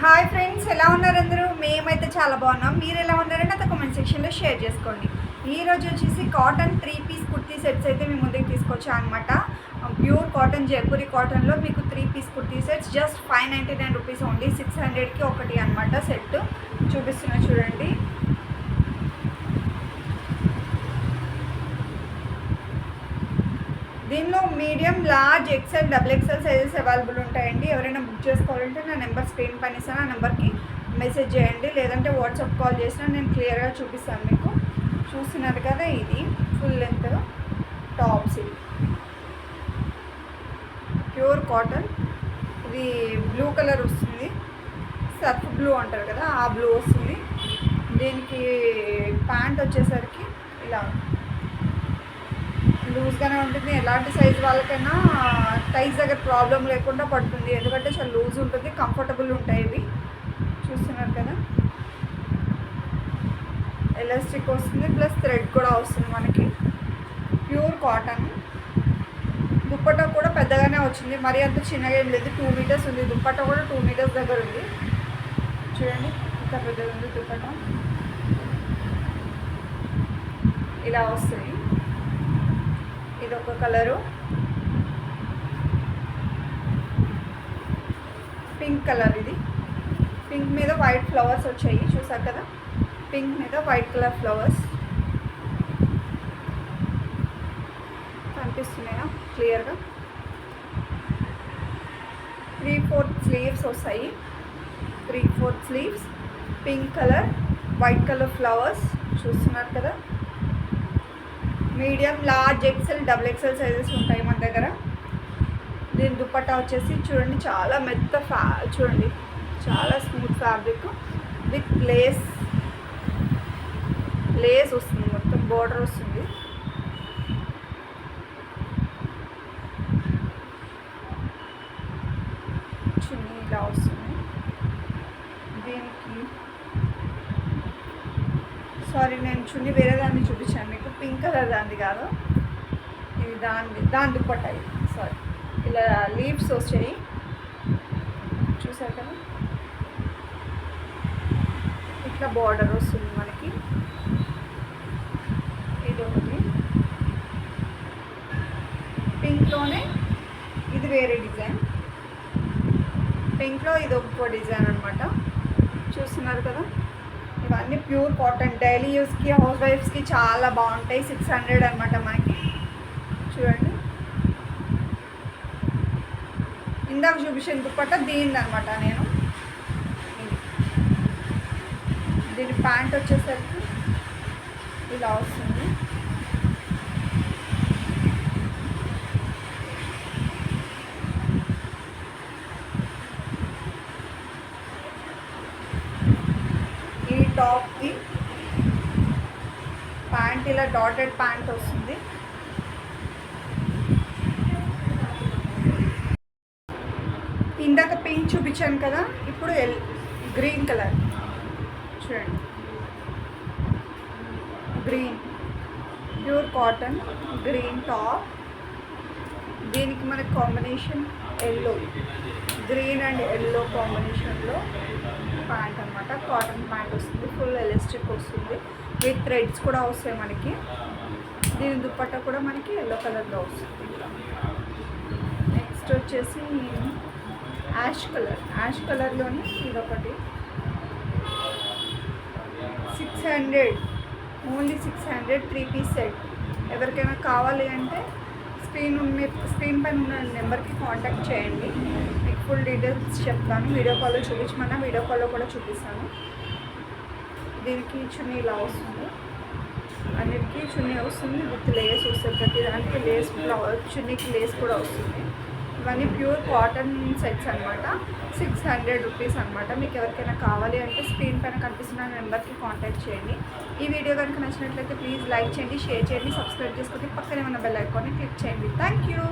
Hi friends, ఎలా ఉన్నారు అందరూ? మేమైతే చాలా బాగున్నాం. మీరు ఎలా ఉన్నారని నాతో కామెంట్ సెక్షన్లో షేర్ చేసుకోండి. ఈరోజు వచ్చేసి కాటన్ 3 పీస్ కుర్తీ సెట్స్ అయితే మీ ముందుకు తీసుకొచ్చా అనమాట. ప్యూర్ కాటన్ జైపూరి కాటన్లో మీకు 3 piece kurti sets just 599 rupees only. 600కి ఒకటి అనమాట సెట్. చూపిస్తున్నా చూడండి. దీనిలో medium, large, XL, XXL sizes available ఉంటాయండి. ఎవరైనా బుక్ చేసుకోవాలంటే నా నెంబర్ స్క్రీన్ పైన ఇస్తాను. ఆ నెంబర్కి మెసేజ్ చేయండి, లేదంటే వాట్సాప్ కాల్ చేసినా నేను క్లియర్గా చూపిస్తాను మీకు. చూస్తున్నారు కదా, ఇది ఫుల్ లెంత్ టాప్స్. ఇది ప్యూర్ కాటన్. ఇది బ్లూ కలర్ వస్తుంది, సర్ఫ్ బ్లూ అంటారు కదా, ఆ బ్లూ వస్తుంది. దీనికి ప్యాంట్ వచ్చేసరికి ఇలా లూజ్గానే ఉంటుంది. ఎలాంటి సైజ్ వాళ్ళకైనా సైజ్ దగ్గర ప్రాబ్లం లేకుండా పడుతుంది, ఎందుకంటే చాలా లూజ్ ఉంటుంది, కంఫర్టబుల్ ఉంటాయి ఇవి. చూస్తున్నారు కదా, ఎలాస్టిక్ వస్తుంది, ప్లస్ థ్రెడ్ కూడా వస్తుంది మనకి. Pure cotton. దుప్పట్టా కూడా పెద్దగానే వచ్చింది, మరీ అంత చిన్నగా ఏం లేదు. 2 మీటర్స్ ఉంది దుప్పట్టా కూడా, 2 మీటర్స్ దగ్గర ఉంది. చూడండి ఇంత పెద్దగా ఉంది దుప్పట్టా. ఇలా వస్తుంది. ఇది ఒక కలరు, పింక్ కలర్. ఇది పింక్ మీద వైట్ ఫ్లవర్స్ వచ్చాయి, చూసారు కదా. పింక్ మీద వైట్ కలర్ ఫ్లవర్స్ కనిపిస్తున్నాయా క్లియర్గా. 3/4 స్లీవ్స్ వస్తాయి. 3/4 sleeves, pink colour, white colour flowers. చూస్తున్నారు కదా. Medium, large, XL, XXL sizes ఉంటాయి మన దగ్గర. దీని దుప్పట్టా వచ్చేసి చూడండి, చాలా మెత్త చూడండి, చాలా స్మూత్ ఫ్యాబ్రిక్ విత్ లేస్ వస్తుంది, మొత్తం బోర్డర్ వస్తుంది. చున్నీ ఇలా వస్తుంది. దీనికి సారీ, నేను చున్నీ వేరే దాన్ని చూపించాను మీకు, పింక్ కలర్ దాన్ని కాదు, ఇది దాని దుప్పట్టా. సారీ, ఇలా లీవ్స్ వచ్చాయి, చూసారు కదా. ఇట్లా బార్డర్ వస్తుంది మనకి. ఇది ఒకటి పింక్లోనే, ఇది వేరే డిజైన్. పింక్లో ఇది ఒక్కో డిజైన్ అనమాట. చూస్తున్నారు కదా. ఇవన్నీ ప్యూర్ కాటన్, డైలీ యూస్కి, హౌస్ వైఫ్స్కి చాలా బాగుంటాయి. 600 అనమాట మనకి. చూడండి, ఇందాక చూపించిన దుప్పట్టా దీనిది అనమాట. నేను దీని ప్యాంట్ వచ్చేసరికి ఇలా వస్తుంది. ఈ టాప్కి ప్యాంట్ ఇలా డాటెడ్ ప్యాంట్ వస్తుంది. ఇందాక పింక్ చూపించాను కదా, ఇప్పుడు గ్రీన్ కలర్. చూడండి, green, pure cotton green top. దీనికి మనకి combination yellow, green and yellow కాంబినేషన్లో ప్యాంట్ అనమాట. కాటన్ ప్యాంట్ వస్తుంది, ఫుల్ ఎలాస్టిక్ వస్తుంది, విత్ థ్రెడ్స్ కూడా వస్తాయి మనకి. దీని దుప్పట్టా కూడా మనకి ఎల్లో కలర్లో వస్తుంది. నెక్స్ట్ వచ్చేసి యాష్ కలర్లోని ఇదొకటి. 600, ఓన్లీ 600, 3 పీస్ సెట్. ఎవరికైనా కావాలి అంటే స్క్రీన్ పైన ఉన్న నెంబర్కి కాంటాక్ట్ చేయండి, మీకు ఫుల్ డీటెయిల్స్ చెప్తాను. వీడియో కాల్లో చూపించమన్నా వీడియో కాల్లో కూడా చూపిస్తాను. దీనికి చున్నీ ఇలా వస్తుంది, అన్నిటికీ చున్నీ వస్తుంది, విత్ లేస్ వస్తుంది. ప్రతి దానికి లేస్, చున్నీకి లేస్ కూడా వస్తుంది. ఇవన్నీ ప్యూర్ కాటన్ సెట్స్ అనమాట. 600 రూపీస్ అనమాట. మీకు ఎవరికైనా కావాలి అంటే స్క్రీన్ పైన కనిపిస్తున్న నెంబర్కి కాంటాక్ట్ చేయండి. ఈ వీడియో కనుక నచ్చినట్లయితే ప్లీజ్ లైక్ చేయండి, షేర్ చేయండి, సబ్స్క్రైబ్ చేసుకొని పక్కనే ఉన్న బెల్ ఐకాన్ని క్లిక్ చేయండి. Thank you.